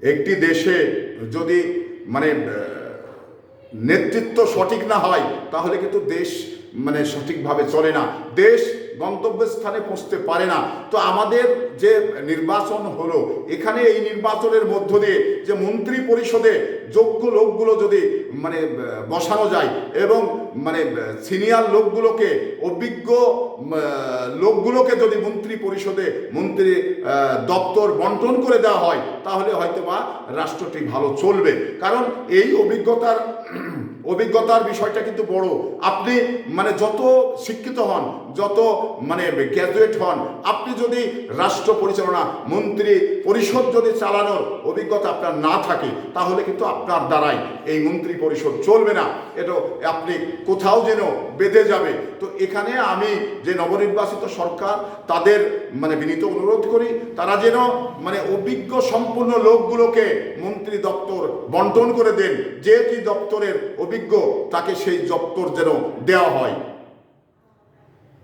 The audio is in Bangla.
একটি দেশে যদি মানে নেতৃত্ব সঠিক না হয় তাহলে কিন্তু দেশ মানে সঠিকভাবে চলে না, দেশ গন্তব্যস্থানে পৌঁছতে পারে না। তো আমাদের যে নির্বাচন হলো, এখানে এই নির্বাচনের মধ্য দিয়ে যে মন্ত্রী পরিষদে যোগ্য লোকগুলো যদি মানে বসানো যায় এবং মানে সিনিয়র লোকগুলোকে, অভিজ্ঞ লোকগুলোকে যদি মন্ত্রী পরিষদে মন্ত্রী দপ্তর বন্টন করে দেওয়া হয় তাহলে হয়তো বা রাষ্ট্রটি ভালো চলবে। কারণ এই অভিজ্ঞতার বিষয়টা কিন্তু বড়। আপনি মানে যত শিক্ষিত হন, যত মানে গ্র্যাজুয়েট হন, আপনি যদি রাষ্ট্র পরিচালনা মন্ত্রী পরিষদ যদি চালানোর অভিজ্ঞতা আপনার না থাকে তাহলে কিন্তু আপনার দ্বারাই এই মন্ত্রী পরিষদ চলবে না, এটা আপনি কোথাও যেন বেঁধে যাবে। তো এখানে আমি যে নবনির্বাচিত সরকার তাদের মানে বিনীত অনুরোধ করি, তারা যেন মানে অভিজ্ঞ সম্পূর্ণ লোকগুলোকে মন্ত্রী দপ্তর বন্টন করে দেন, যে দপ্তরের অভিজ্ঞ তাকে সেই দপ্তর যেন দেওয়া হয়।